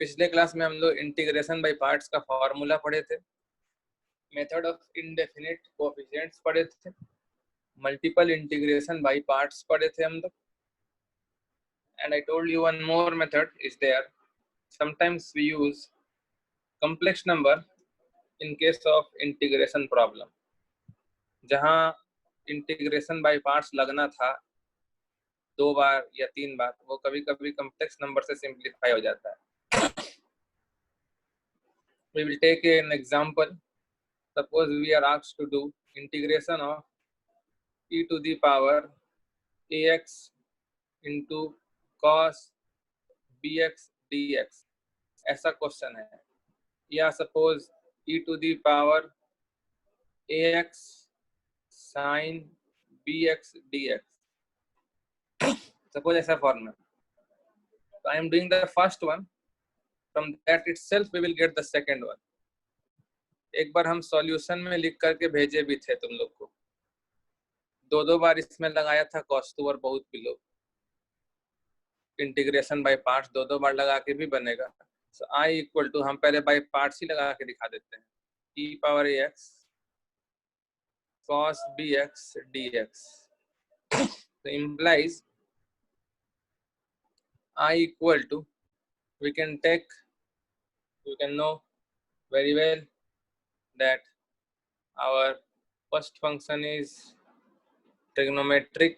पिछले क्लास में हम लोग इंटीग्रेशन बाय पार्ट्स का फॉर्मूला पढ़े थे, मेथड ऑफ इंडेफिनिट कोएफिशिएंट्स पढ़े थे, मल्टीपल इंटीग्रेशन बाय पार्ट्स पढ़े थे हम लोग. And I told you one more method is there. Sometimes we use complex number in case of integration problem. जहाँ इंटीग्रेशन बाय पार्ट्स लगना था 2 बार या 3 बार, वो कभी कभी कम्प्लेक्स नंबर से सिंप्लीफाई हो जाता है. We will take an example. Suppose we are asked to do integration of e to the power ax into cos bx dx. ऐसा क्वेश्चन है. या suppose e to the power ax sin bx dx. Suppose ऐसा formula. So I am doing the first one. From that itself we will get the second one. एक बार हम solution में लिख करके भेजे भी थे तुम लोग को. 2 बार इसमें लगाया था cos 2 और बहुत बिलो. इंटीग्रेशन बाय पार्ट्स 2 बार लगा के भी बनेगा. So I इक्वल टू, हम पहले बाय पार्ट्स ही लगा के दिखा देते हैं, e power ax cos bx dx. So implies I equal to, we can know very well that our first function is trigonometric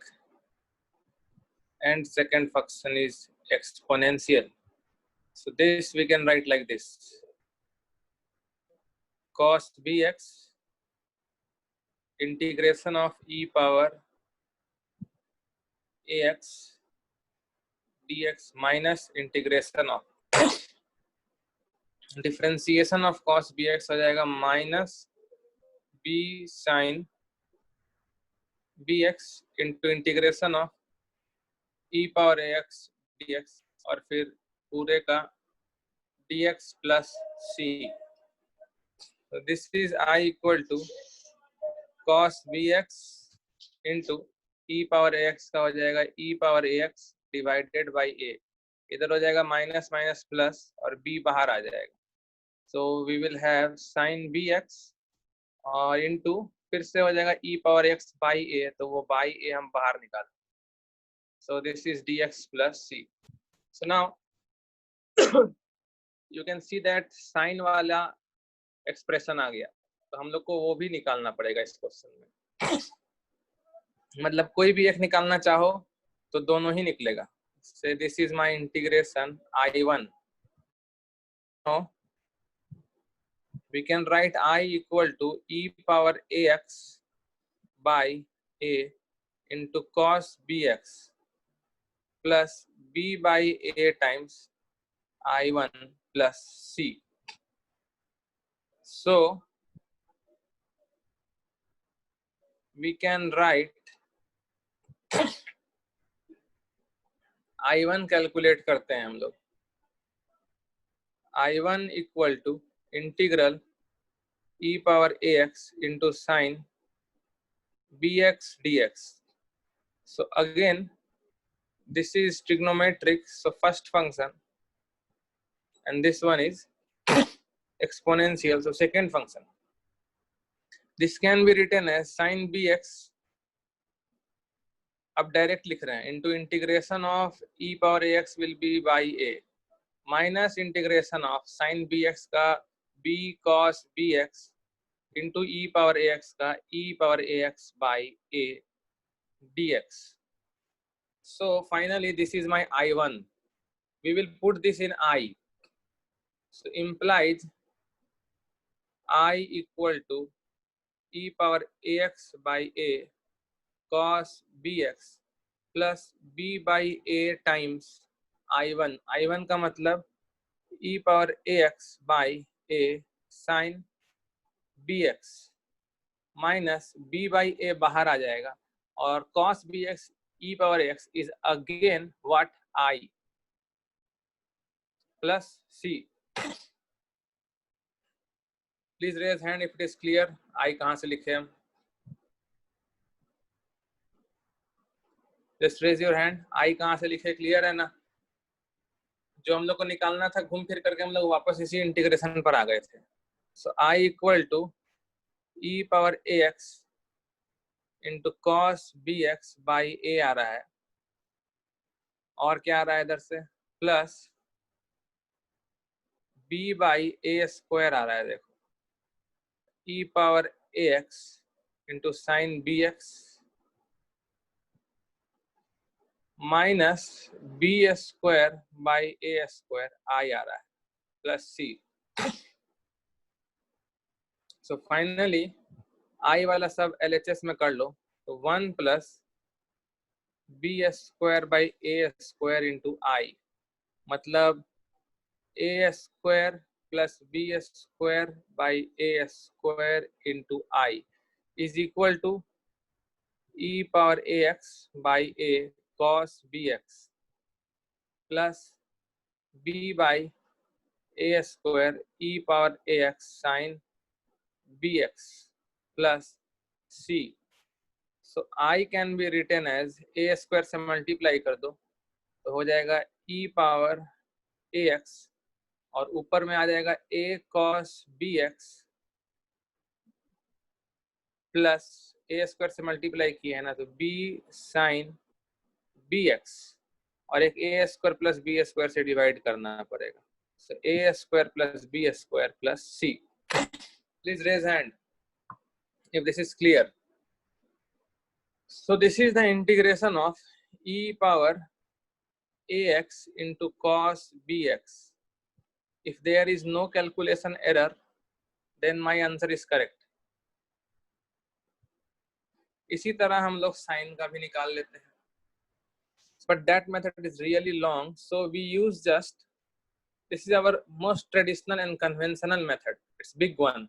and second function is exponential. So this we can write like this: cos bx integration of e power ax dx minus integration of differentiation of cos bx हो जाएगा minus b sin bx into integration of e power ax dx और फिर पूरे का dx plus c. So this is I equal to cos bx into e power ax का हो जाएगा e power ax divided by a. इधर हो जाएगा माइनस माइनस प्लस और b बाहर आ जाएगा. So we will have sin bx और इंटू फिर से हो जाएगा e power x by a, तो वो बाई a हम बाहर निकाल. So this is dx plus c. So now you can see that sin वाला एक्सप्रेशन आ गया, तो हम लोग को वो भी निकालना पड़ेगा इस क्वेश्चन में. मतलब कोई भी एक निकालना चाहो तो दोनों ही निकलेगा. So this is my integration I1. Now we can write I equal to e power ax by a into cos bx plus b by a times I1 plus c. So we can write I1 calculate करते हैं हम लोग. I1 equal to integral e power ax into sin bx dx. So again this is trigonometric, so first function, and this one is exponential, so second function. This can be written as sin bx, अब direct लिख रहे हैं, into integration of e power ax will be by a minus integration of sin bx का b cos bx into e power ax का e power ax by a dx. So finally this is my I1. We will put this in I. So implies I equal to e power ax by a cos bx plus b by a times I1. I1 का मतलब e power ax by a sin bx minus b by a बाहर आ जाएगा और cos bx e power x is again what I plus c. Please raise hand if it is clear. I कहाँ से लिखे हम? Just raise your hand. I कहाँ से लिखे? Clear है ना? जो हम लोग को निकालना था घूम फिर करके हम लोग वापस इसी इंटीग्रेशन पर आ गए थे। So I equal to e power a x into cos b x by a आ रहा है, और क्या आ रहा है इधर से, plus b by a square आ रहा है। देखो e power a x into sine b x minus b square by a square I आ रहा है, plus c. So finally I वाला सब LHS में कर लो, तो 1 plus b square by a square into I, मतलब a square plus b square by a square into I is equal to e power a x by a cos b x plus b by a square e power a x sine b x plus c. So I can be written as a square से multiply कर दो तो हो जाएगा ई power a x, और ऊपर में आ जाएगा ए कॉस बी एक्स प्लस ए स्क्वायर से मल्टीप्लाई किया है ना, तो बी साइन बी एक्स, और एक a square plus b square से डिवाइड करना पड़ेगा। So a square plus b square plus c. Please raise hand if this is clear. So this is the integration of e power ax into cos bx. If there is no calculation error, then my answer is correct. इसी तरह हम लोग sign का भी निकाल लेते हैं, but that method is really long, so we use just, this is our most traditional and conventional method. It's big one,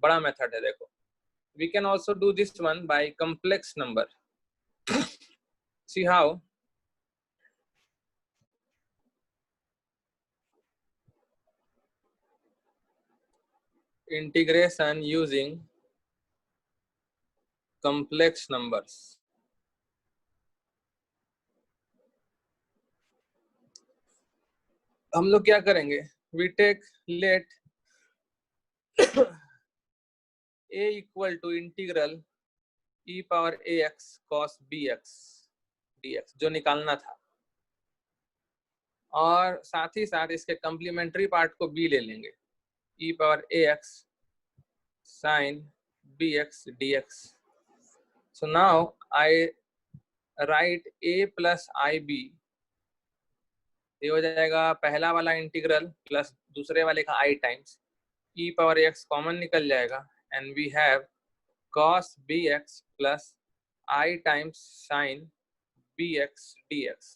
बड़ा method है। देखो, we can also do this one by complex number. See how? Integration using complex numbers. हम लोग क्या करेंगे, we take let a equal to integral e power ax cos bx dx जो निकालना था, और साथ ही साथ इसके कम्प्लीमेंट्री पार्ट को b ले लेंगे, e power ax sin bx dx. So now I write a plus ib, ये हो जाएगा पहला वाला इंटीग्रल प्लस दूसरे वाले का i times e power x common निकल जाएगा, and we have cos bx plus i times sin bx dx,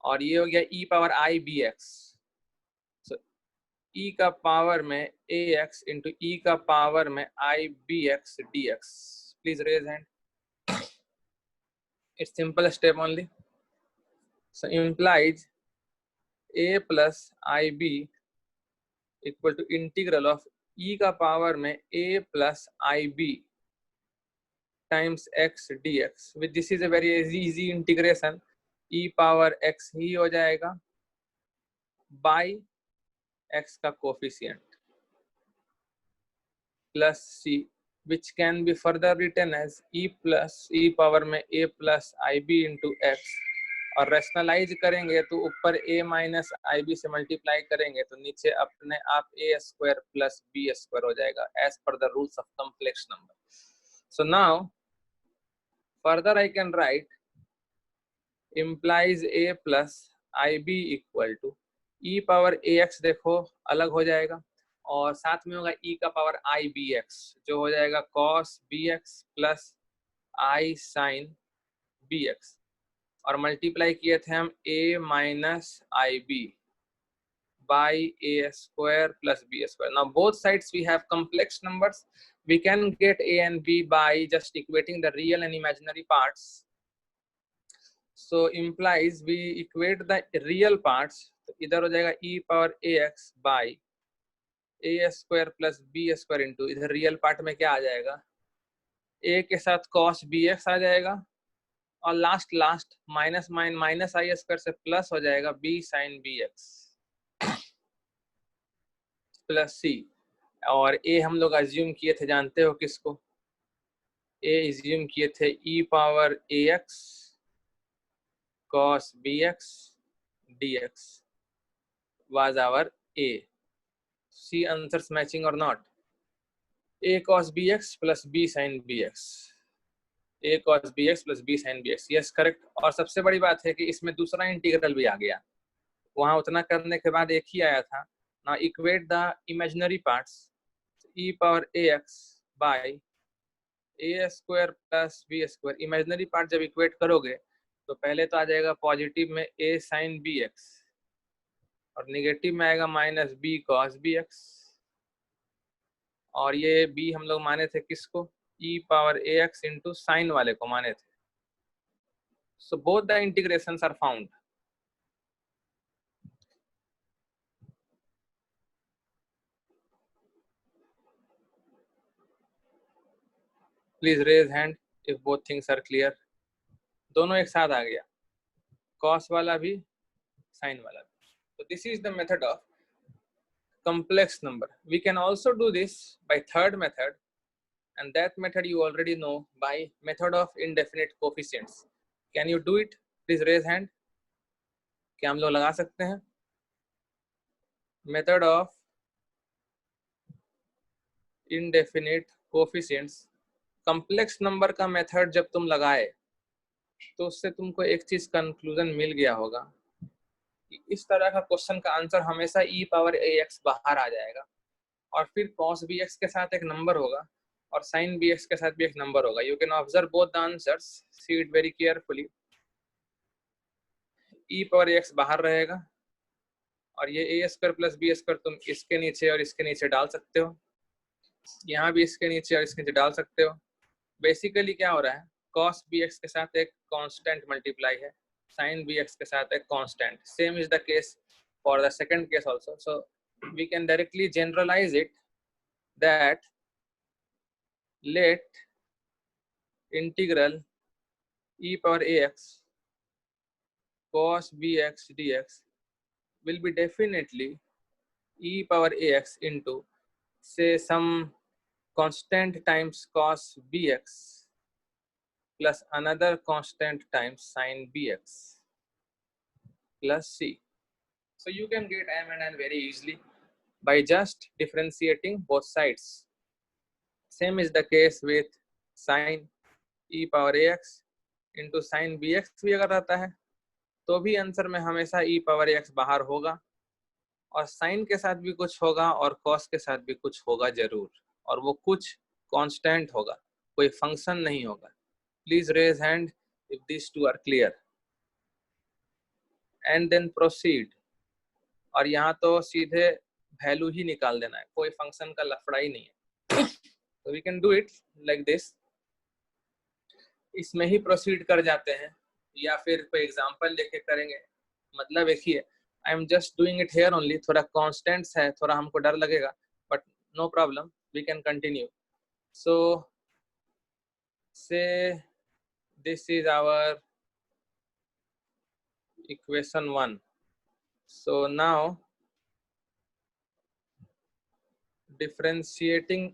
और ये हो गया e power i bx। So e का पावर में ax इंटू e का पावर में i bx dx। Please raise hand. It's simple step only. So implies a plus ib equal to integral of e का power में a plus ib times x dx. With this is a very easy integration. e power x ही हो जाएगा by x का coefficient plus c, which can be further written as e power में a plus ib into x, और rationalise करेंगे तो ऊपर a minus i b से multiply करेंगे तो नीचे अपने आप a square plus b square हो जाएगा as per the rules of complex number. So now further I can write implies a plus i b equal to e power a x, देखो अलग हो जाएगा, और साथ में होगा e का पावर आई बी एक्स जो हो जाएगा cos b x plus i sine b x, और मल्टीप्लाई किए थे हम a minus i b by a square plus b square. Now both sides we have complex numbers, we can get a and b by just equating the real and imaginary parts. So implies we equate the real parts, तो इधर हो जाएगा e power ax by a square plus b square into, इधर real part में क्या आ जाएगा, a के साथ cos bx आ जाएगा, और last minus minus I square से प्लस हो जाएगा b sine b x plus c. और ए हम लोग अज्यूम किए थे, जानते हो किसको? ए अज्यूम किए थे ई power a x cos bx dx was our a. See answers matching or not? a cos bx plus b sin bx, a cos bx plus b sin bx, yes correct. और सबसे बड़ी बात है कि इसमें दूसरा इंटीग्रल भी आ गया, वहां उतना करने के बाद एक ही आया था ना। Equate the imaginary parts, e power ax by a square plus b square. Imaginary part जब इक्वेट करोगे तो पहले तो आ जाएगा पॉजिटिव में a sin bx और निगेटिव में आएगा minus b cos b x. और ये b हम लोग माने थे किसको? e power a x into sine वाले को माने थे। So both the integrations are found. Please raise hand if both things are clear. दोनों एक साथ आ गया, कॉस वाला भी साइन वाला भी। तो this is the method of complex number. We can also do this by third method, and that method you already know, by method of indefinite coefficients. Can you do it? Please raise hand. क्या हम लोग लगा सकते हैं? Method of indefinite coefficients. Complex number का method जब तुम लगाए तो उससे तुमको एक चीज कंक्लूजन मिल गया होगा कि इस तरह का क्वेश्चन का आंसर हमेशा e पावर ए एक्स बाहर आ जाएगा, और फिर cos बी एक्स के साथ एक नंबर होगा और sin बी एक्स के साथ भी एक नंबर होगा। You can observe both the answers, see it very carefully. e power a x बाहर रहेगा और ये ए स्क्वायर प्लस बी स्क्वायर तुम इसके नीचे और इसके नीचे डाल सकते हो, यहाँ भी इसके नीचे और इसके नीचे डाल सकते हो। बेसिकली क्या हो रहा है, cos bx के साथ एक कांस्टेंट मल्टीप्लाई है, sin bx के साथ एक constant. Same is the case for the second case also. So we can directly generalise it that let integral e power ax cos bx dx will be definitely e power ax into say some constant times cos bx plus another constant times sin bx plus c. So you can get m and n very easily by just differentiating both sides. Same is the case with sin e power ax into sin bx भी अगर रहता है तो भी answer में हमेशा e power x बाहर होगा, और साइन के साथ भी कुछ होगा और कॉस के साथ भी कुछ होगा जरूर, और वो कुछ कांस्टेंट होगा, कोई फंक्शन नहीं होगा। Please raise hand if this two are clear and then proceed. और यहाँ तो सीधे वैल्यू ही निकाल देना है, कोई फंक्शन का लफड़ा ही नहीं है। तो we can do it like this, इसमें ही प्रोसीड कर जाते हैं या फिर कोई एग्जांपल लेके करेंगे, मतलब एक ही है। I am just doing it here only. थोड़ा कॉन्स्टेंट्स है, थोड़ा हमको डर लगेगा, but no problem, we can continue. So say this is our equation 1। So now differentiating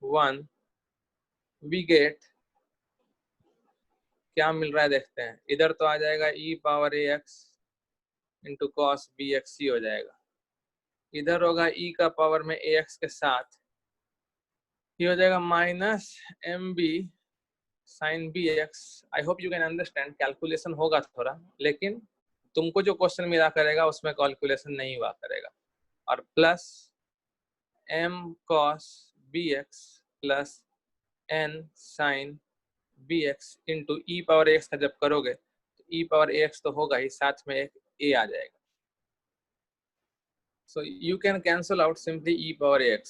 1 we get क्या मिल रहा है देखते हैं। इधर तो आ जाएगा e power a x into cos b x ही हो जाएगा, इधर होगा e का पावर में ए एक्स के साथ ये हो जाएगा minus m b sine b x. I hope you can understand, calculation होगा थोड़ा, लेकिन तुमको जो क्वेश्चन मिला करेगा उसमें कैलकुलेशन नहीं हुआ करेगा। और प्लस m cos bx प्लस n sin bx into e power x का जब करोगे तो e पावर एक्स तो होगा ही, साथ में एक a आ जाएगा। So you can cancel out simply e power x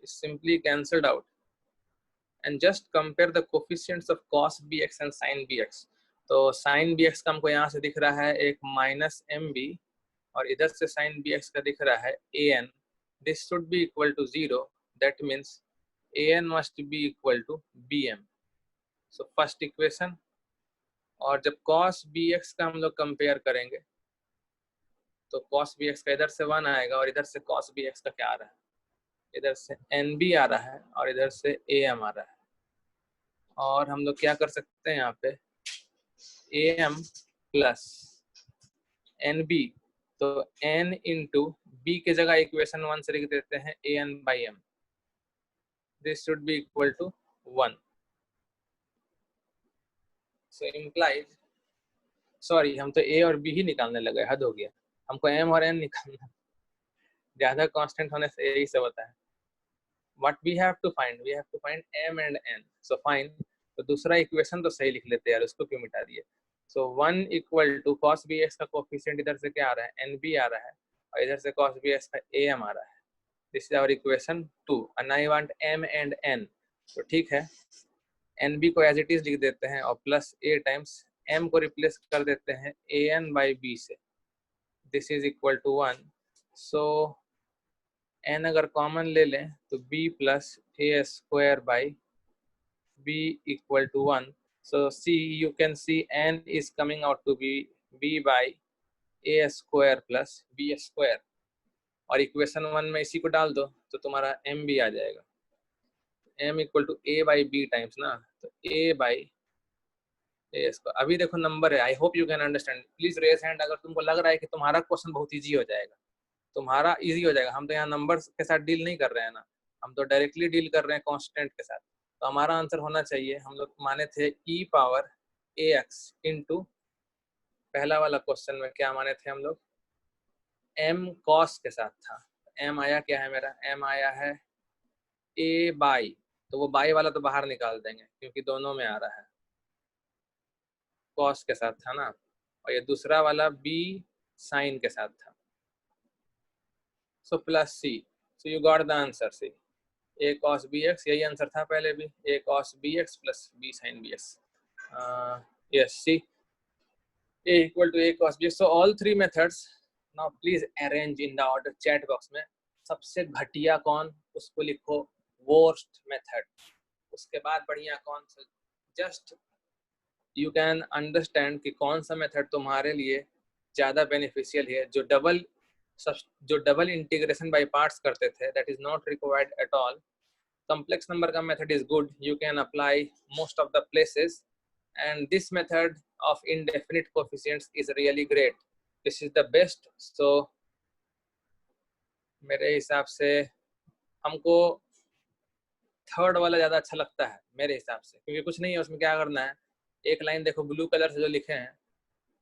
is simply cancelled out, and just compare the coefficients of cos bx and sin bx. तो sin bx का हमको यहाँ से दिख रहा है एक माइनस एम बी, और इधर से sin bx का दिख रहा है an. This should be equal to 0. That means an must be equal to bm. So first equation, और जब cos bx का हम लोग कंपेयर करेंगे तो cos bx का इधर से 1 आएगा और इधर से cos bx का क्या आ रहा है, इधर से nb आ रहा है और इधर से am आ रहा है। और हम लोग क्या कर सकते हैं यहाँ पे, am प्लस nb, तो n इंटू b के जगह इक्वेशन 1 से लिख देते हैं an by m, this should be equal to 1। So implies, sorry हम तो a और b ही निकालने लगे, हद हो गया, हमको m और n निकालना, ज्यादा कांस्टेंट होने से यही सब होता है। What we have to find, we have to find m and n, so fine, तो दूसरा इक्वेशन तो सही लिख लेते हैं यार, उसको क्यों मिटा दिए। सो 1 इक्वल टू cos bx का कोफिशिएंट इधर से क्या आ रहा है, nb आ रहा है, और इधर से cos bx का am आ रहा है, this is our equation 2 and I want m and n। तो ठीक है, nb को एज इट इज लिख देते हैं और प्लस a टाइम्स m को रिप्लेस कर देते हैं an बाई b से, दिस इज इक्वल टू 1। सो n अगर कॉमन ले लें तो b plus a square by b equal to 1। so see, you can see n is coming out to be b by a square plus b square, और equation 1 में इसी को डाल दो तो तुम्हारा m भी आ जाएगा, m equal to a by b times ना, तो a बाई a स्क्वायर। अभी देखो नंबर है, I hope you can understand, please raise hand अगर तुमको लग रहा है कि तुम्हारा क्वेश्चन बहुत ईजी हो जाएगा, तुम्हारा इजी हो जाएगा। हम तो यहाँ नंबर्स के साथ डील नहीं कर रहे हैं ना, हम तो डायरेक्टली डील कर रहे हैं कांस्टेंट के साथ। तो हमारा आंसर होना चाहिए, हम लोग माने थे e पावर ax इंटू, पहला वाला क्वेश्चन में क्या माने थे हम लोग, m cos के साथ था, m आया क्या है मेरा, m आया है a बाई, तो वो बाई वाला तो बाहर निकाल देंगे क्योंकि दोनों में आ रहा है, cos के साथ था ना, और ये दूसरा वाला b sin के साथ था, so plus c, so you got the answer c, a cos bx, यही आंसर था पहले भी, a cos bx plus b sin bx, yes, see, a equal to a cos bx। so all three methods now please arrange in the order chat box में, सबसे घटिया कौन उसको लिखो worst method, उसके बाद बढ़िया कौन सा, जस्ट यू कैन अंडरस्टैंड कि कौन सा मेथड तुम्हारे लिए ज़्यादा बेनिफिशियल है। जो डबल इंटीग्रेशन बाय पार्ट्स करते थे, that is not required at all. complex number का method is good, you can apply most of the places, and this method of indefinite coefficients is really great, this is the best। so मेरे हिसाब से हमको third वाला ज़्यादा अच्छा लगता है मेरे हिसाब से, क्योंकि कुछ नहीं है उसमें, क्या करना है, एक लाइन देखो ब्लू कलर से जो लिखे हैं,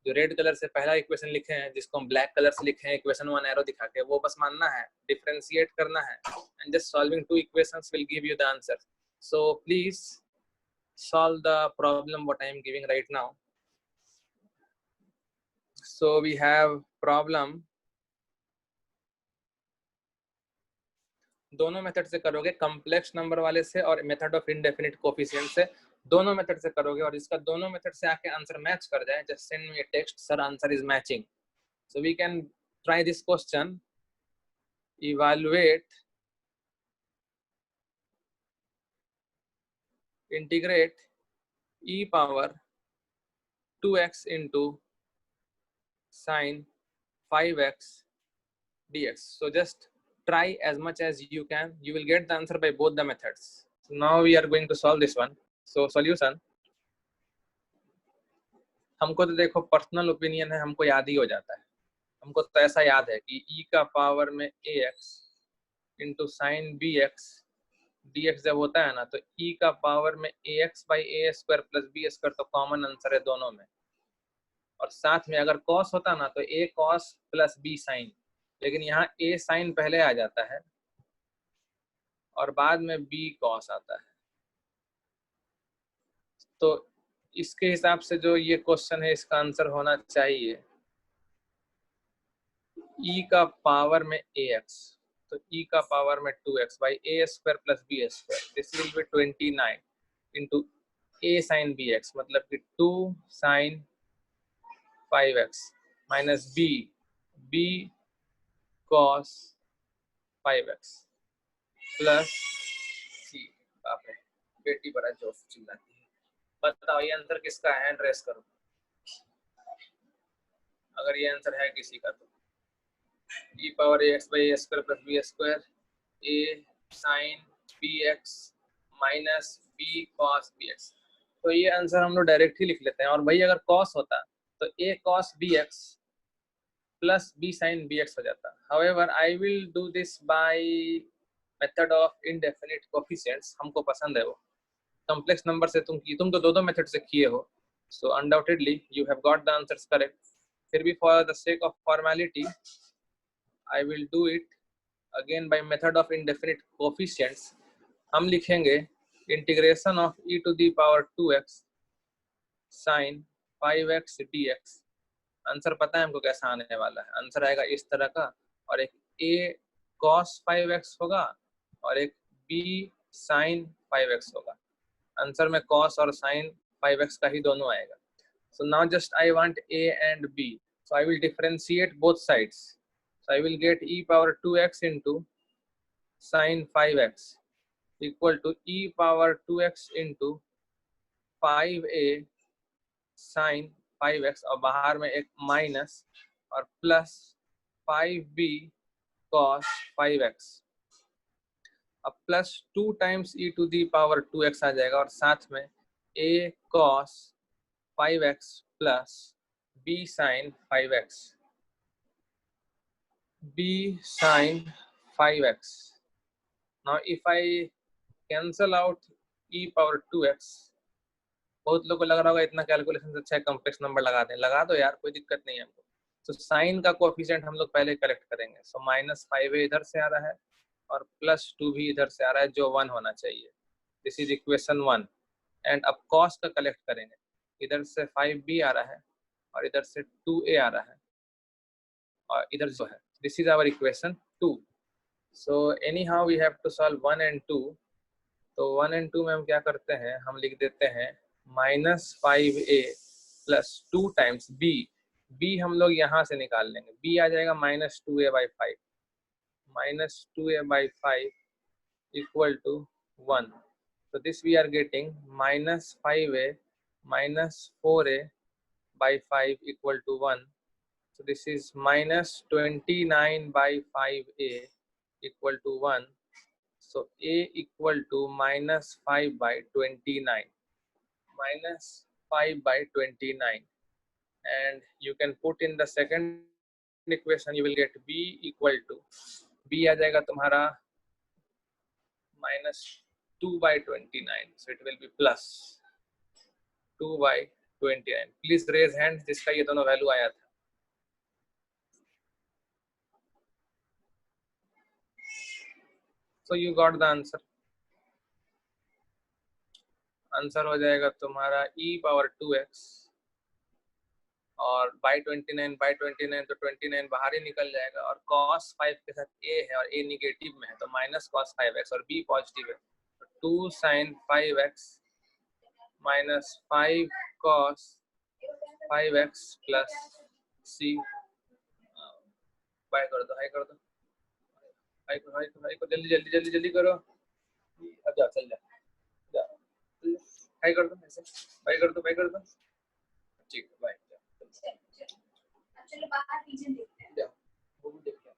जो रेड कलर से पहला इक्वेशन लिखे हैं जिसको हम ब्लैक कलर से लिखे हैं इक्वेशन 1 एरो दिखा के, वो बस मानना है, डिफरेंशिएट करना है, and just solving two equations will give you the answer. So please solve the problem what I am giving right now। so we have problem, दोनों मेथड से करोगे, कॉम्प्लेक्स नंबर वाले से और मेथड ऑफ इंडेफिनिट कोफिशिएंट से, दोनों method से करोगे, और इसका दोनों मेथड से आके आंसर मैच कर जाए, just send me a text, sir answer is matching. so we can try this question, evaluate, integrate e power 2x into sin 5x dx। so just try as much as you can, you will get the answer by both the methods। so now we are going to solve this one। so solution, हमको तो देखो personal opinion है, हमको याद ही हो जाता है, हमको तो ऐसा याद है कि e का पावर में ax into sine bx dx जब होता है ना, तो e का पावर में ax by a square plus b square, तो कॉमन आंसर है दोनों में, और साथ में अगर cos होता ना तो a cos plus b sin, लेकिन यहाँ a sin पहले आ जाता है और बाद में b cos आता है। तो इसके हिसाब से जो ये क्वेश्चन है इसका आंसर होना चाहिए e का पावर में ax, तो e का पावर में 2x by a square plus b square, this will be 29 into a sin bx, मतलब कि 2 sin 5x minus b cos 5x प्लस c। बेटी बड़ा जोश चिल्लाती है। बताओ ये आंसर किसका है, हैंड रेस करो अगर ये आंसर है किसी का तो। e power ax by a square plus b square a sin bx minus b cos bx। तो ये आंसर हम लोग डायरेक्ट ही लिख लेते हैं, और भाई अगर cos होता तो a cos bx plus b sin bx हो जाता। However, I will do this by method of indefinite coefficients, हमको पसंद है वो। कॉम्प्लेक्स नंबर से तुम तो दो मेथड से किए हो, so undoubtedly you have got the answers correct. फिर भी for the sake of formality I will do it again by method of indefinite coefficients. हम लिखेंगे integration of e to the power 2x sin 5x dx। Answer पता है हमको कैसा आने वाला है, आंसर आएगा इस तरह का, और एक a cos 5x होगा और एक b sin 5x होगा। आंसर में cos और sin 5x का ही दोनों आएगा। So now just I want a and b, so I will differentiate both sides, so I will get e power 2x into sin 5x equal to e power 2x into 5a sin 5x, और बाहर में एक minus और plus 5b cos 5x। अब plus 2 times e to the power 2x आ जाएगा, और साथ में a cos 5x plus b sin 5x, b sin 5x। now if I cancel out e power 2x, बहुत लोगों को लग रहा होगा इतना कैलकुलेशन से अच्छा है कॉम्प्लेक्स नंबर लगा दें, लगा दो यार, कोई दिक्कत नहीं है हमको। तो साइन का कोएफिशिएंट हम लोग पहले कलेक्ट करेंगे। सो माइनस 5a इधर से आ रहा है और प्लस 2 भी इधर से आ रहा है, जो 1 होना चाहिए। This is equation 1। एंड अब कॉस का कलेक्ट करेंगे, इधर से 5b आ रहा है और इधर से 2a आ रहा है, और इधर जो है this is our equation 2। So anyhow we have to solve 1 and 2। तो 1 and 2 में हम क्या करते हैं, हम लिख देते हैं minus 5a plus 2 times b हम लोग यहाँ से निकाल लेंगे, b आ जाएगा minus 2a by 5, minus 2a by 5 equal to 1। so this we are getting minus 5a minus 4a by 5 equal to 1। so this is minus 29 by 5a equal to 1। so a equal to minus 5 by 29, minus 5 by 29, and you can put in the second equation, you will get b equal to, b आ जाएगा तुम्हारा minus 2 by 29, so it will be plus 2 by 29। Please raise hand जिसका ये दोनों value आया था। so you got the answer। Answer हो जाएगा तुम्हारा e पावर 2x और बाई 29 बाई 29, तो 29 बाहर ही निकल जाएगा, और cos 5 के साथ a है और a निगेटिव में है तो माइनस cos 5x और b पॉजिटिव है, तो 2 sin 5x minus 5 cos 5x प्लस c। बाय कर दो, हाई कर दो, हाई करो, हाई करो, हाई करो, जल्दी जल्दी जल्दी जल्दी करो। अब जा, चल जा, जा, हाई कर दो, ऐसे बाय कर दो, बाय कर दो, ठीक है, बाय। चलो बाहर रीजन देखते हैं, वो भी देखते हैं।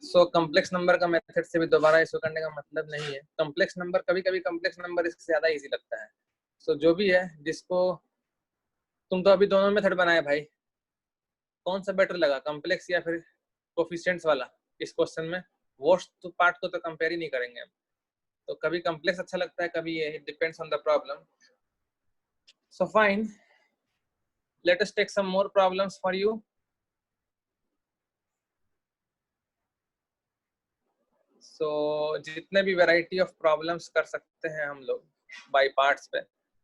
सो कॉम्प्लेक्स नंबर का मेथड से भी दोबारा इसको करने का मतलब नहीं है। कॉम्प्लेक्स नंबर कभी कभी कॉम्प्लेक्स नंबर इससे ज्यादा इजी लगता है। सो जो भी है, जिसको तुम तो अभी दोनों मेथड बनाए भाई, कौन सा बेटर लगा, कॉम्प्लेक्स या फिर कोफिशिएंट्स वाला इस क्वेश्चन में? वर्स्ट तो पार्ट को तो कंपेयर ही नहीं करेंगे हम, तो कभी कॉम्प्लेक्स अच्छा लगता है, कभी ये, it depends on the problem. So fine, let us take some more problems for you. So जितने भी वैरायटी ऑफ प्रॉब्लम्स कर सकते हैं हम लोग बाय पार्ट्स पे,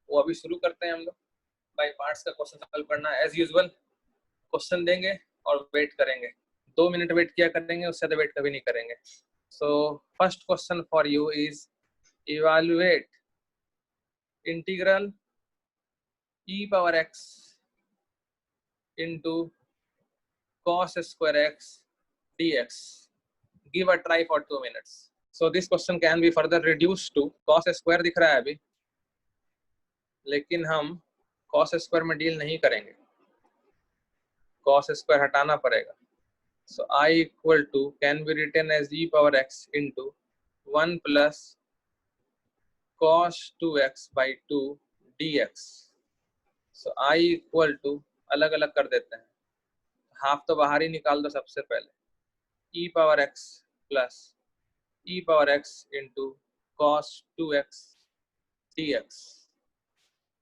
वो अभी शुरू करते हैं हम लोग। बाय पार्ट्स का क्वेश्चन सॉल्व करना एज यूजुअल, क्वेश्चन देंगे और वेट करेंगे, 2 मिनट वेट किया करेंगे, उससे ज्यादा वेट कभी नहीं करेंगे। So first question for you is evaluate integral e power x into cos square x dx। Give a try for 2 minutes. So this question can be further reduced to cos square दिख रहा है अभी, लेकिन हम cos square में deal नहीं करेंगे, cos square हटाना पड़ेगा. So I equal to can be written as e power x into 1 plus cos 2x by 2 dx. So I equal to अलग अलग कर देते हैं, हाफ तो बाहर ही निकाल दो सबसे पहले, e power x plus e power x into cos 2x dx.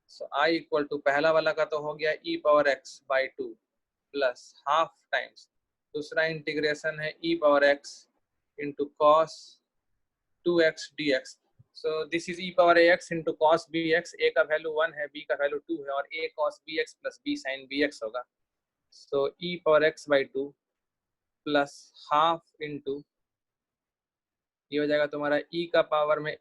So I equal to पहला वाला का तो हो गया e power x by 2 plus half times दूसरा इंटीग्रेशन है e power x into cos 2x dx. So this is e power ax into cos bx. a का value 1 है, b का वैल्यू 2 है और a cos bx plus b sin bx होगा. So e power x by 2 plus half into ये हो जाएगा तुम्हारा e का पावर में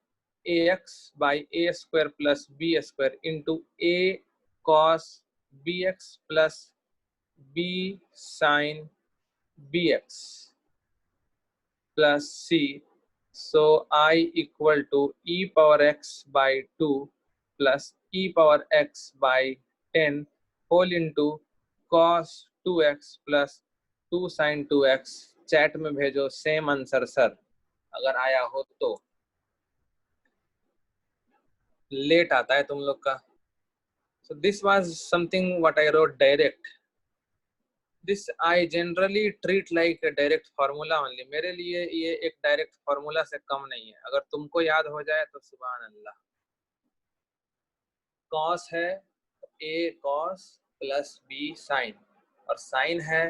ax by a square plus b square into a cos bx plus b sin bx plus c. So I equal to e power x by 2 plus e power x by 10 whole into cos 2x plus 2 sin 2x. Chat में भेजो same answer sir, अगर आया हो तो. Late आता है तुम लोग का. So this was something what I wrote direct. This I generally treat like a direct formula only. मेरे लिए ये एक डायरेक्ट फार्मूला से कम नहीं है. अगर तुमको याद हो जाए तो सुभान अल्लाह. cos है तो a cos plus b sin, और sin है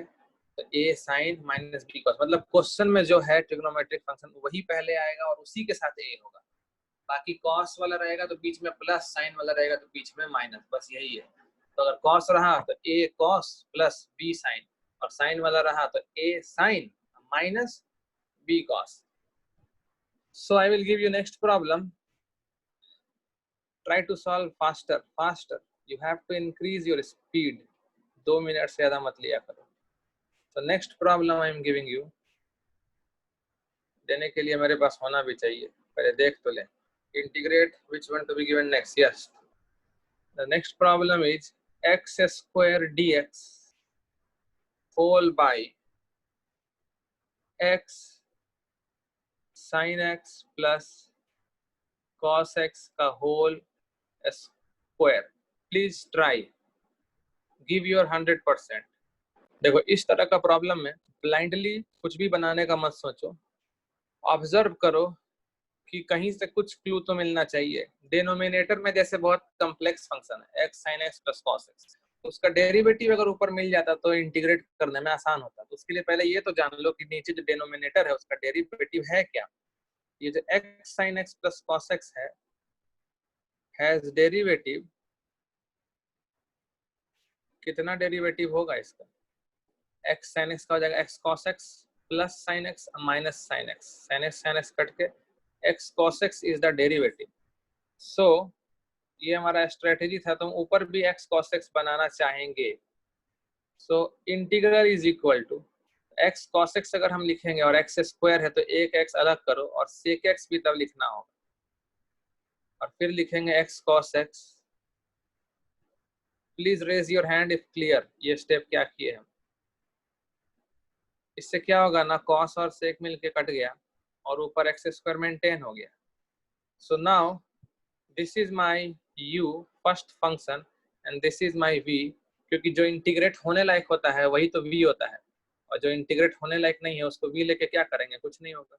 तो a sin minus b cos. मतलब क्वेश्चन में जो है ट्रिग्नोमेट्रिक फंक्शन वही पहले आएगा और उसी के साथ a होगा. बाकी cos वाला रहेगा तो बीच में प्लस, sin वाला रहेगा तो बीच में माइनस, बस यही है. तो अगर cos रहा तो a cos plus b sin, और sin वाला रहा तो a sin minus b cos. So I will give you next problem. Try to solve faster. You have to increase your speed. 2 minute से ज्यादा मत लिया करो. So next problem I am giving you. देने के लिए मेरे पास होना भी चाहिए, पहले देख तो लें. Integrate which one to be given next? Yes. The next problem is x square dx whole by x sin x plus cos x का whole square. Please try. Give your 100%. देखो इस तरह का प्रॉब्लम में ब्लाइंडली कुछ भी बनाने का मत सोचो. ऑब्जर्व करो कि कहीं से कुछ क्लू तो मिलना चाहिए. डिनोमिनेटर में जैसे बहुत कॉम्प्लेक्स फंक्शन है x sin x plus cos x, तो उसका डेरिवेटिव अगर ऊपर मिल जाता तो इंटीग्रेट करने में आसान होता. तो उसके लिए पहले ये तो जान लो कि नीचे जो डिनोमिनेटर है उसका डेरिवेटिव है क्या. ये जो x sin x plus cos x है हैज डेरिवेटिव, कितना डेरिवेटिव होगा इसका? x sin x का हो जाएगा x cos x plus sin x minus sin x. sin x cut के x cos x is the derivative. So ये हमारा स्ट्रेटेजी था, तो हम ऊपर भी x cos x बनाना चाहेंगे. So integral is equal to x cos x अगर हम लिखेंगे और x स्क्वायर है तो एक x अलग करो और sec x भी तब लिखना होगा, और फिर लिखेंगे x cos x. Please raise your hand if clear. ये स्टेप क्या किए हम. इससे क्या होगा ना, cos और sec मिलके कट गया और ऊपर x स्क्वायर मेंटेन हो गया. So now this is my u first function and this is my v. क्योंकि जो इंटीग्रेट होने लायक होता है वही तो v होता है, और जो इंटीग्रेट होने लायक नहीं है उसको v लेके क्या करेंगे, कुछ नहीं होगा.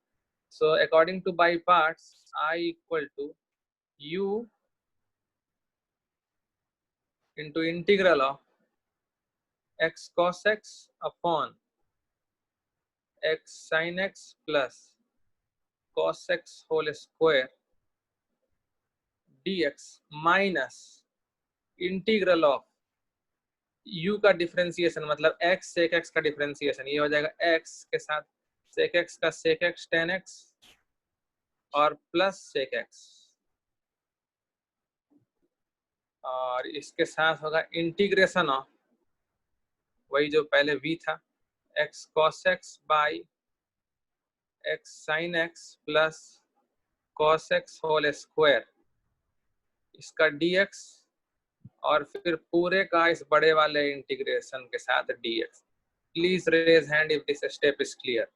So according to by parts, I equal to u into integral of x cos x upon x sin x plus cos x whole square dx minus integral of u का डिफरेंशिएशन, मतलब x sec x का differentiation. ये हो जाएगा x के साथ sec x का sec x tan x और प्लस sec x, और इसके साथ होगा इंटीग्रेशन ऑफ वही जो पहले v था x cos x by x sin x plus cos x whole square, इसका dx, और फिर पूरे का इस बड़े वाले इंटीग्रेशन के साथ dx. Please raise hand if this step is clear.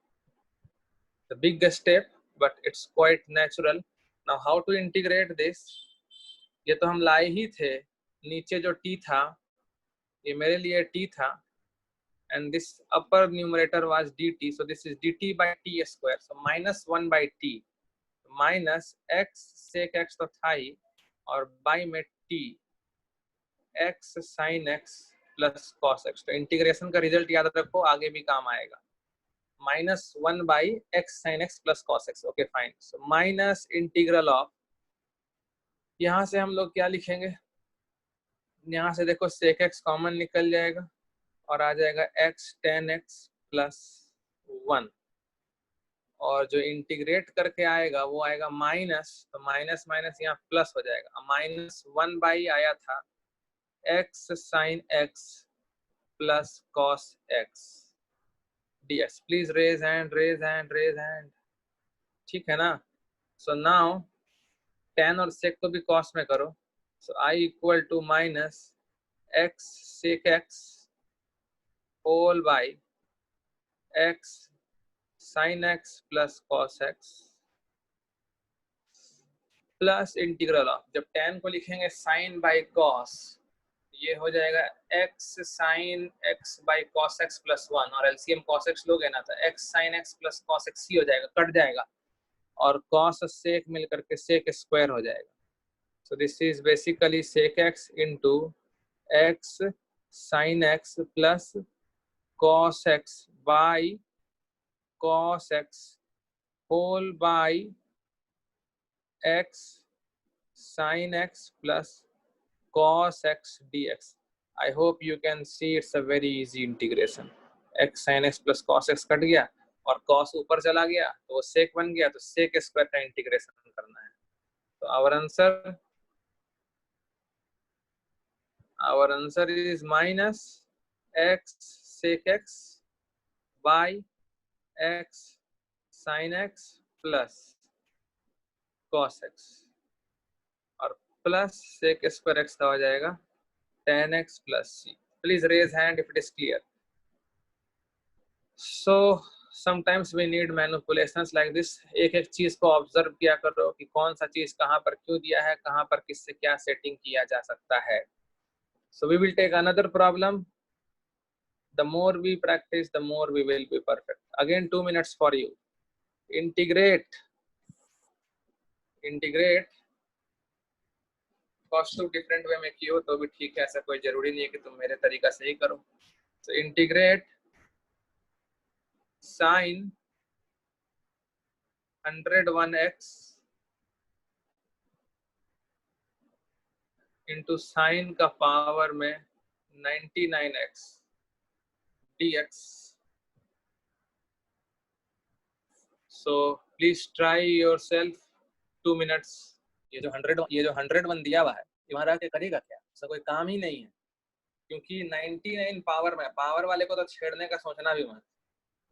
The big step, but it's quite natural. Now how to integrate this? ये तो हम लाए ही थे, नीचे जो t था ये मेरे लिए t था, and this upper numerator was dt, so this is dt by t square, so minus 1 by t minus x sec x तो था ही, और by में t x sin x plus cos x. तो इंटीग्रेशन का result याद रखो, आगे भी काम आएगा. Minus 1 by x sin x plus cos x. Okay fine. So minus integral of, यहाँ से हम लोग क्या लिखेंगे, यहाँ से देखो sec x कॉमन निकल जाएगा और आ जाएगा x tan x प्लस 1, और जो इंटीग्रेट करके आएगा वो आएगा माइनस, तो माइनस माइनस यहाँ प्लस हो जाएगा. माइनस 1 बाई आया था x sin x plus cos x dx. Please raise hand, raise hand, raise hand. ठीक है ना? So now tan और sec को भी cos में करो. So I equal to minus x sec x whole by x sin x plus cos x plus integral of, जब tan को लिखेंगे sin by cos, ये हो जाएगा x sin x by cos x plus 1, और LCM cos x लोगे ना तो x sin x plus cos x ही हो जाएगा, कट जाएगा, और cos sec मिल करके sec स्क्वायर हो जाएगा. So this is basically sec x into x sin x plus cos x by cos x whole by x sin x plus cos x dx. I hope you can see it's a very easy integration. x sin x plus cos x cut गया और cos ऊपर चला गया तो वो sec बन गया, तो sec स्क्वायर का इंटीग्रेशन करना है. तो our answer is minus x sec x by x sin x plus cos x, और प्लस sec स्क्वायर x का हो जाएगा tan x plus c. Please raise hand if it is clear. So sometimes we need manipulations like this. एक एक चीज को observe किया करो कि कौन सा चीज कहाँ पर क्यों दिया है, कहाँ पर किससे क्या सेटिंग किया जा सकता है. So we will take another problem. The more we practice, the more we will be perfect. Again 2 minutes for you. Integrate cos two different way में कियो तो भी ठीक है, ऐसा कोई जरूरी नहीं है कि तुम मेरे तरीका से ही करो. So integrate sin 101x into sin का पावर में 99x dx. So please try yourself 2 minutes. ये जो 101 दिया हुआ है ये वहां रह के करेगा क्या, ऐसा कोई काम ही नहीं है, क्योंकि 99 पावर में, पावर वाले को तो छेड़ने का सोचना भी मत.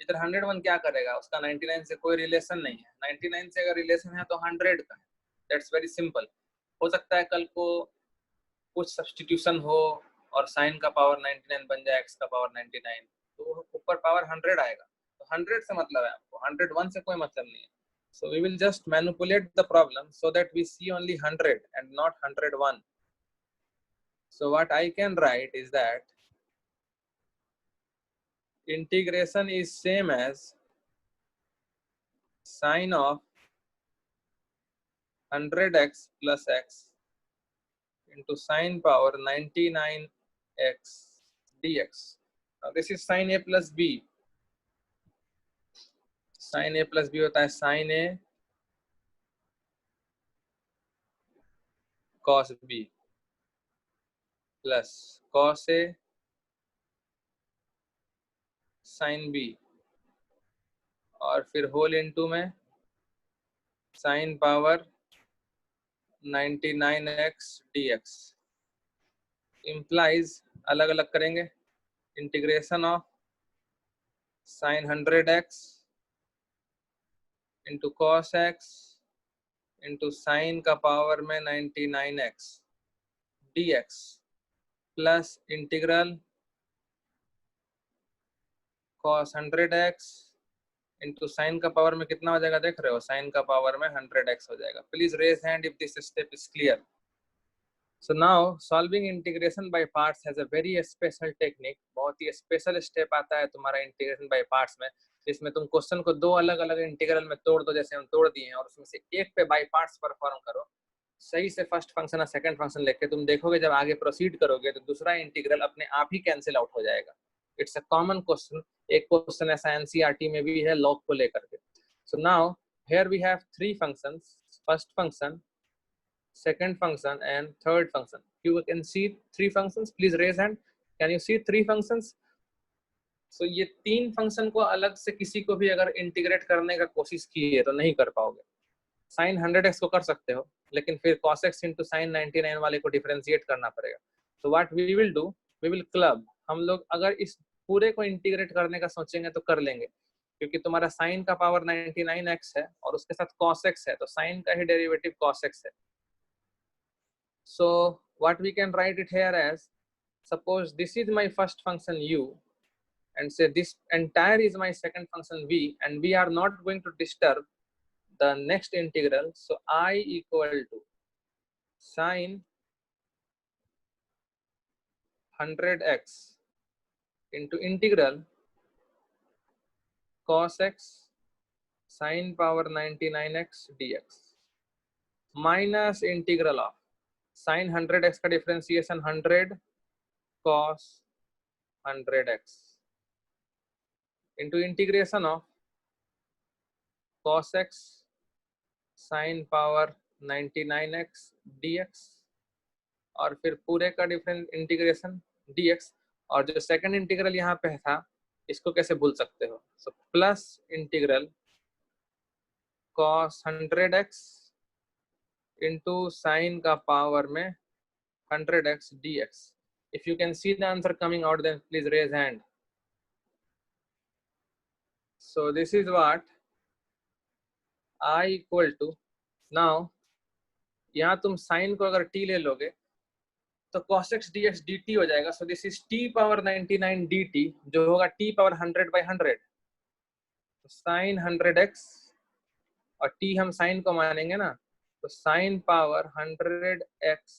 इधर 101 क्या करेगा, उसका 99 से कोई रिलेशन नहीं है. 99 से अगर रिलेशन है तो 100 का है. That's very simple. हो सकता है कल को कुछ सब्स्टिट्यूशन हो और साइन का पावर 99 बन जाए, एक्स का पावर 99, तो ऊपर पावर 100 आएगा. तो 100 से मतलब है आपको, 101 से कोई मतलब नहीं है. So we will just manipulate the problem so that we see only 100 and not 101. So what I can write is that integration is same as sine of 100x plus x into sine power 99x dx. Now this is sine a plus b. Sin a plus b होता है sin a cos b plus cos a sin b, और फिर whole into में sin power 99x dx. implies अलग अलग करेंगे, integration of sin 100x into cos x into sine का power में 99x dx plus integral cos 100x into sine का power में कितना हो जाएगा, देख रहे हो, साइन का पावर में 100x हो जाएगा. Please raise hand if this step is clear. So now solving integration by parts has a very special technique. बहुत ही स्पेशल स्टेप आता है तुम्हारा इंटीग्रेशन बाय पार्ट्स में, जिसमें तुम क्वेश्चन को दो अलग अलग इंटीग्रल में तोड़ दो, जैसे हम तोड़ दिए हैं, और उसमें से एक पे बाय पार्ट्स परफॉर्म करो. सही से फर्स्ट फंक्शन और सेकंड फंक्शन लेके तुम देखोगे जब आगे प्रोसीड करोगे तो दूसरा इंटीग्रल अपने आप ही कैंसिल आउट हो जाएगा. It's a common question. एक क्वेश्चन ऐसा एनसीईआरटी में भी है लॉग को लेकर के. So now here we have three functions, first function, second function and third function. You can see three functions. Please raise hand. Can you see three functions? So ये तीन function को अलग से किसी को भी अगर इंटीग्रेट करने का कोशिश किए तो नहीं कर पाओगे. साइन 100x को कर सकते हो, लेकिन फिर cos x इंटू साइन 99 वाले को डिफरेंशिएट करना पड़ेगा. तो what we will do, we will club. हम लोग अगर इस पूरे को इंटीग्रेट करने का सोचेंगे तो कर लेंगे, क्योंकि तुम्हारा साइन का पावर 99x है और उसके साथ cos x है, तो साइन का ही डेरिवेटिव cos x है. So what we can write it here as, suppose this is my first function u and say this entire is my second function v, and we are not going to disturb the next integral. So I equal to sine 100x into integral cos x sine power 99x dx minus integral of sin 100x का differentiation 100 cos 100x into integration of cos x sin power 99x dx और फिर पूरे का difference integration dx. और जो second integral यहाँ पे था इसको कैसे भूल सकते हो, so plus integral cos 100x into sine का पावर में 100x dx. If you can see the answer coming out then please raise hand. So this is what I equal to, now यहाँ तुम साइन को अगर t ले लोगे तो cos x dx dt हो जाएगा. सो this is t power 99 dt जो होगा t पावर 100/100. साइन 100x और t हम साइन को मानेंगे ना, तो sine power 100x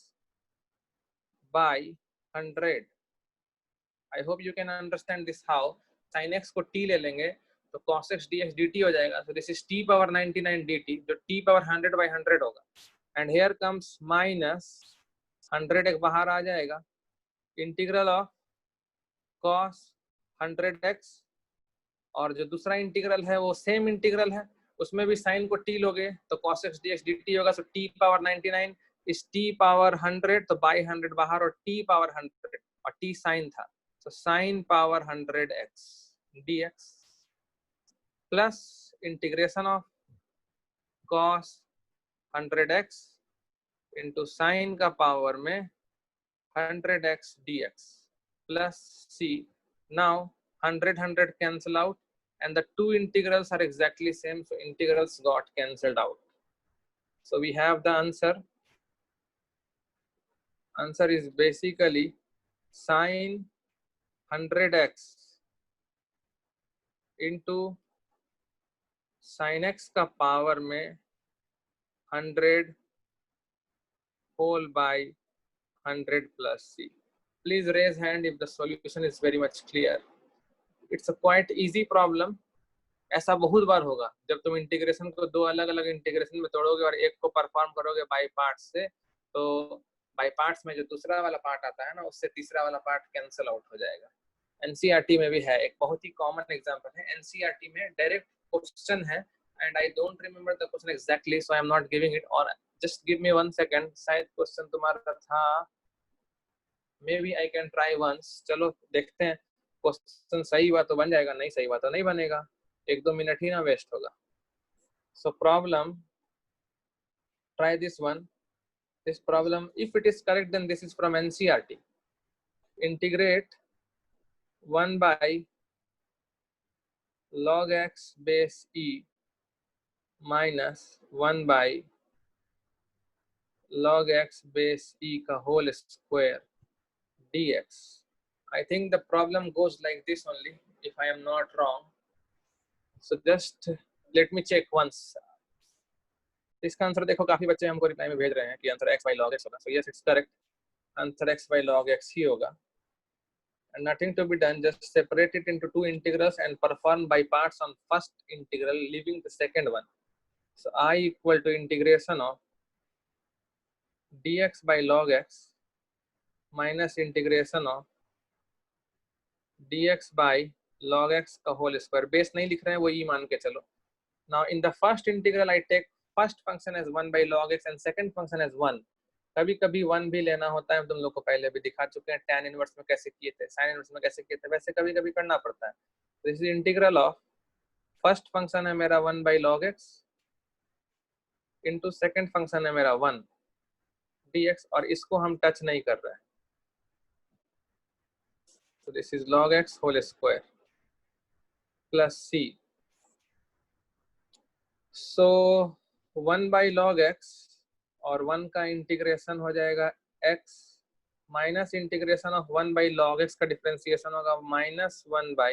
by 100. I hope you can understand this how. Sine x को t ले लेंगे तो cos x dx dt हो जाएगा. सो this is t power 99 dt जो t पावर 100/100 होगा. एंड हेयर कम्स माइनस 100 एक बाहर आ जाएगा, इंटीग्रल ऑफ cos 100x, और जो दूसरा इंटीग्रल है वो सेम इंटीग्रल है, उसमें भी साइन को t लोगे तो cos x dx dt होगा. सो t पावर 99 इस t पावर 100, तो बाई 100 बाहर और t पावर 100 और t साइन था, so sin power 100x dx plus integration of cos 100x into sine का पावर में 100x dx plus c. Now 100 cancel out and the two integrals are exactly same, so integrals got cancelled out. So we have the answer. Answer is basically sin 100x into sin x का power में 100 whole by 100 plus c. Please raise hand if the solution is very much clear. It's a quite easy problem. ऐसा बहुत बार होगा जब तुम integration को दो अलग अलग इंटीग्रेशन में तोड़ोगे और एक को परफॉर्म करोगे बाय पार्ट्स से, तो बाय पार्ट्स में जो दूसरा वाला पार्ट आता है ना, उससे तीसरा वाला पार्ट कैंसिल आउट हो जाएगा. एनसीईआरटी में भी है, एक बहुत ही कॉमन एग्जांपल है. एनसीईआरटी में डायरेक्ट क्वेश्चन है and I don't remember the question exactly, so I am not giving it. और जस्ट गिव मी 1 सेकंड. शायद क्वेश्चन तुम्हारा था, maybe I can try once. चलो देखते हैं, क्वेश्चन सही हुआ तो बन जाएगा, नहीं सही हुआ तो नहीं बनेगा. 1-2 मिनट ही ना वेस्ट होगा. So problem, try this one. This problem, if it is correct then this is from NCERT. Integrate 1 by log x base e minus 1 by log x base e का whole square dx. I think the problem goes like this only, if I am not wrong. So just let me check once. इसका answer देखो, काफी बच्चे हमको reply में भेज रहे हैं कि answer x by log x होगा. So yes, it's correct. Answer x by log x ही होगा. And nothing to be done, just separate it into two integrals and perform by parts on first integral, leaving the second one. So I equal to integration of dx by log x minus integration of dx by log x का whole square. Base नहीं लिख रहे हैं, वो ई मान के चलो. Now in the first integral I take first function as 1 by log x and second function as 1. कभी कभी 1 भी लेना होता है, तुम लोग को पहले भी दिखा चुके हैं. tan इनवर्स में कैसे किए थे, sin इनवर्स में कैसे किए थे, वैसे कभी कभी करना पड़ता है. तो this is integral of first function है मेरा 1 by log x into second function है मेरा 1 dx, और इसको हम टच नहीं कर रहे हैं. So this is log x whole square plus c. So 1 by log x और 1 का इंटीग्रेशन हो जाएगा x minus integration of 1 by log x का डिफरेंशिएशन होगा माइनस 1 by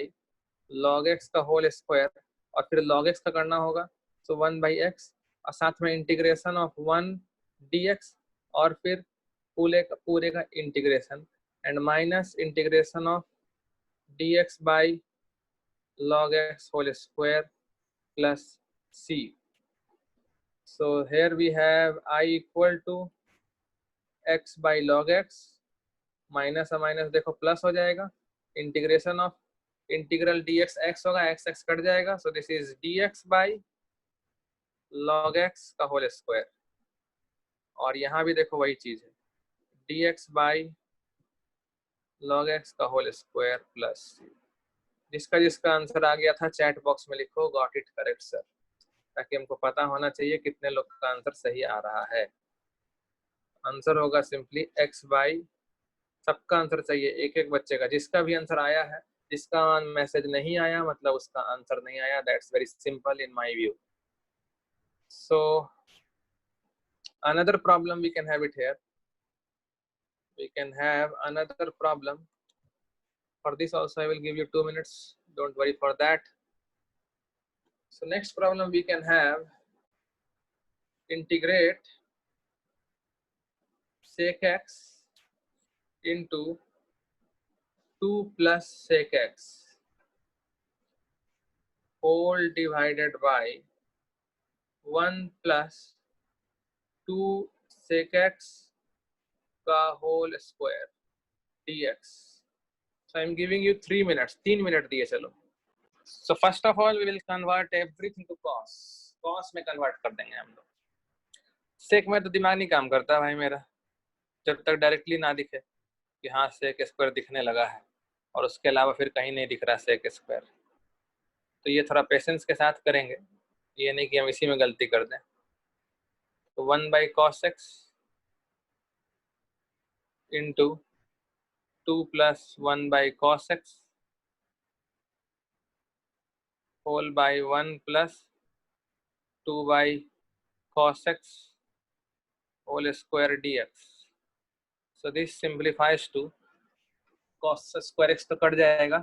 log x का होल स्क्वायर, और फिर log x का करना होगा. So 1 by x और साथ में इंटीग्रेशन ऑफ 1 dx और फिर पूरे का integration and minus integration of dx by log x whole square plus c. So here we have I equal to x by log x minus और minus देखो plus हो जाएगा, integration of integral dx x होगा, x x cut जाएगा. सो this is dx by log x का whole square, और यहाँ भी देखो वही चीज है, dx by log x का होल स्क्वायर प्लस. जिसका आंसर आ गया था चैट बॉक्स में लिखो गॉट इट करेक्ट सर, ताकि हमको पता होना चाहिए कितने लोग का आंसर सही आ रहा है. आंसर होगा सिंपली x बाई, सबका आंसर चाहिए एक एक बच्चे का, जिसका भी आंसर आया है. जिसका मैसेज नहीं आया मतलब उसका आंसर नहीं आया. That's very simple in my view. So another problem we can have it here. We can have another problem. For this also I will give you 2 minutes, don't worry for that. So next problem we can have integrate sec x into 2 plus sec x whole divided by 1 plus 2 sec x का whole square dx. So I am giving you 3 minutes. 3 minute दिए चलो. So first of all we will convert everything to cos. Cos में convert कर देंगे हम लोग. sec में तो दिमाग नहीं काम करता भाई मेरा, जब तक डायरेक्टली ना दिखे कि हाँ sec स्क्वायर दिखने लगा है और उसके अलावा फिर कहीं नहीं दिख रहा sec स्क्वायर. तो ये थोड़ा पेशेंस के साथ करेंगे, ये नहीं कि हम इसी में गलती कर दें. तो 1 by cos x into 2 plus 1 by cos x whole by 1 plus 2 by cos x whole square dx. So this simplifies to cos square x तो कट जाएगा.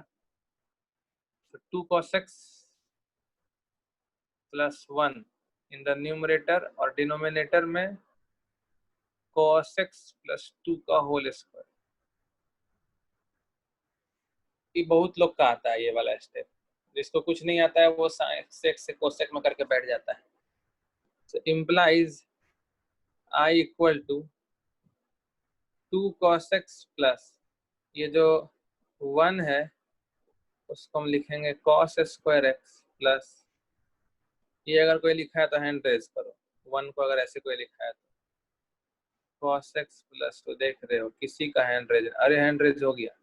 So 2 cos x plus 1 in the numerator और denominator में cos x plus 2 का whole square. ये बहुत लोग का आता है ये वाला स्टेप, जिसको कुछ नहीं आता है वो sec से cosec में करके बैठ जाता है. So implies I equal to 2 cos x plus ये जो 1 है उसको हम लिखेंगे cos square x plus, ये अगर कोई लिखा है तो हैंड रेज करो. 1 को अगर ऐसे कोई लिखा है तो cos x plus, तो देख रहे हो किसी का हैंड रेज, अरे हैंड रेज हो गया,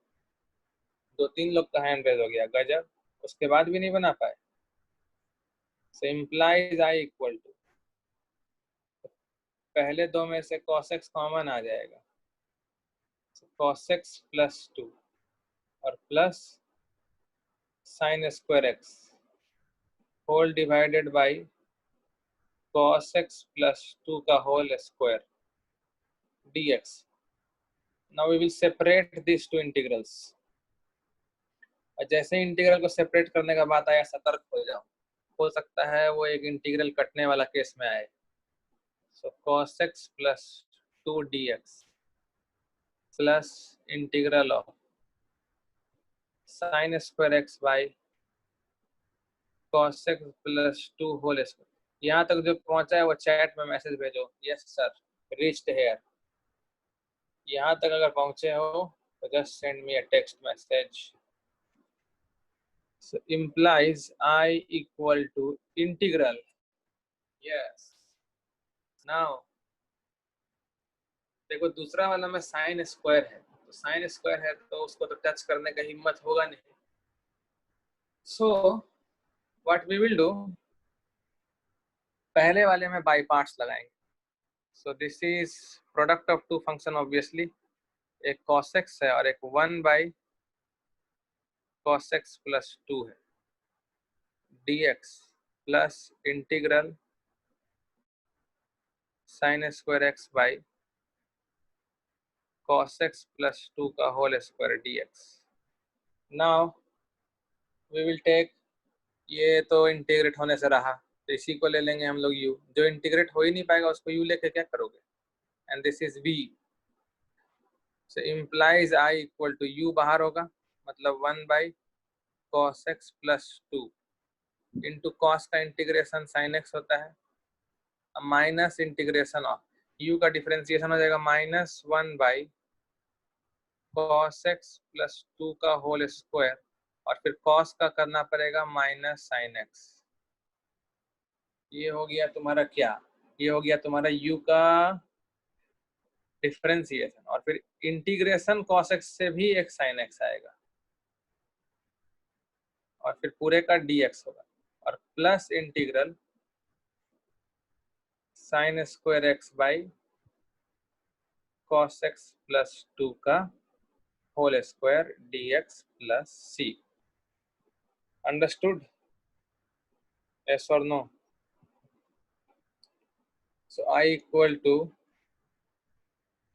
2-3 लोग का हैंड रेज हो गया, गजब. उसके बाद भी नहीं बना पाए. So implies I equal to, पहले दो में से cos x कॉमन आ जाएगा, so cos x plus 2 और plus sin square x whole divided by cos x plus 2 का whole square dx. Now we will separate these two integrals. और जैसे integral को सेपरेट करने का बात आया, सतर्क हो जाओ, हो सकता है वो एक इंटीग्रल कटने वाला केस में आए. So cos x plus 2 dx plus integral of sin square x by cos x plus 2 whole square. यहाँ तक जो पहुंचा है वो चैट में मैसेज भेजो, यस सर रीच्ड हियर. यहाँ तक अगर पहुंचे हो तो just send me a text message. So implies I equal to integral. Yes. Now देखो दूसरा वाला में साइन स्क्वायर है, तो साइन स्क्वायर है तो उसको तो टच करने का हिम्मत होगा नहीं. So what we will do, पहले वाले में बाई पार्ट्स लगाएंगे. So this is product of two function obviously, एक cos x है और एक 1 बाई cos x प्लस 2 है dx plus integral sine square x by cos x plus 2 का whole square dx. Now we will take, ये तो integrate होने से रहा तो इसी को ले लेंगे हम लोग u. जो इंटीग्रेट हो ही नहीं पाएगा उसको u लेके क्या करोगे, and this is v. So implies i equal to u बाहर होगा, मतलब 1 by cos x plus 2 into cos का इंटीग्रेशन sin x होता है, माइनस इंटीग्रेशन ऑफ u का डिफरेंशिएशन हो जाएगा minus 1 by cos x plus 2 का होल स्क्वायर, और फिर cos का करना पड़ेगा माइनस sin x. ये हो गया तुम्हारा क्या, ये हो गया तुम्हारा u का डिफरेंशिएशन, और फिर इंटीग्रेशन cos x से भी एक sin x आएगा, और फिर पूरे का dx होगा, और plus integral sin square x by cos x plus 2 का whole square dx plus c. Understood, yes or no? So I equal to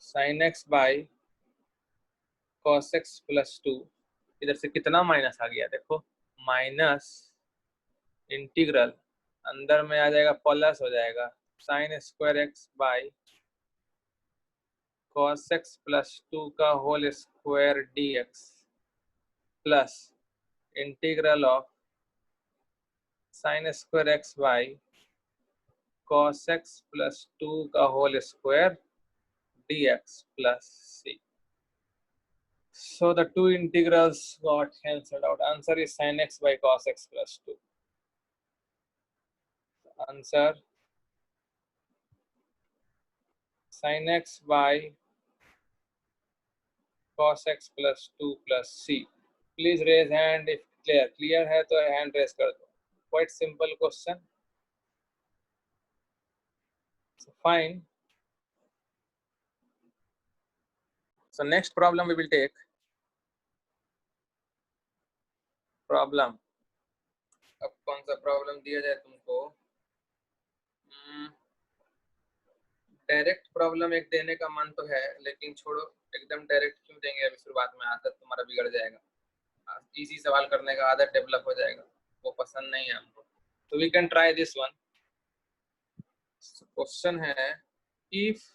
sin x by cos x plus 2, इधर से कितना माइनस आ गया देखो, माइनस इंटीग्रल अंदर में आ जाएगा plus हो जाएगा sin square x by cos x plus 2 का whole square dx plus integral of sin square x by cos x plus 2 का whole square dx plus c. So the two integrals got cancelled out. Answer is sin x by cos x plus 2. Answer sin x by cos x plus 2 plus c. Please raise hand if clear. Clear है तो hand raise कर दो. Quite simple question. So fine. So next problem we will take. Problem. अब कौन सा problem दिया जाए तुमको, डायरेक्ट प्रॉब्लम एक देने का मन तो है, लेकिन छोड़ो एकदम डायरेक्ट क्यों देंगे, अभी शुरुआत में आदत तुम्हारा बिगड़ जाएगा, इजी सवाल करने का आदत डेवलप हो जाएगा, वो पसंद नहीं है हमको. तो we can try this one. Question है, if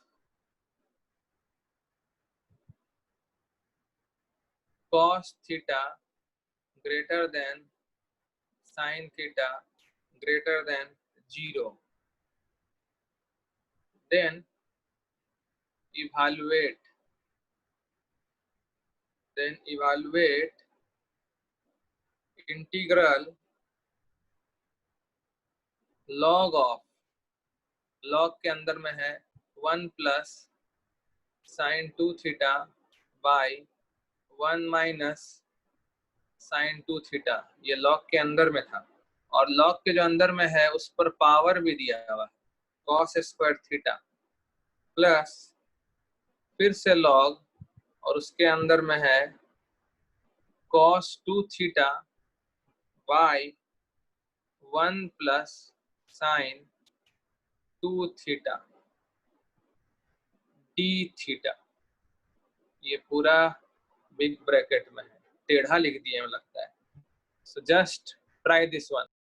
cos theta greater than sin theta greater than 0, then evaluate integral log of, log के अंदर में है 1 plus sin 2 theta by 1 minus sin 2 theta. ये log के अंदर में था, और log के जो अंदर में है उस पर पावर भी दिया हुआ है cos स्क्वायर थीटा, प्लस फिर से log, और उसके अंदर में है cos 2 theta by 1 plus sin 2 theta D theta, ये पूरा बिग ब्रैकेट में है, टेढ़ा लिख दिए मुझे लगता है। So just try this one.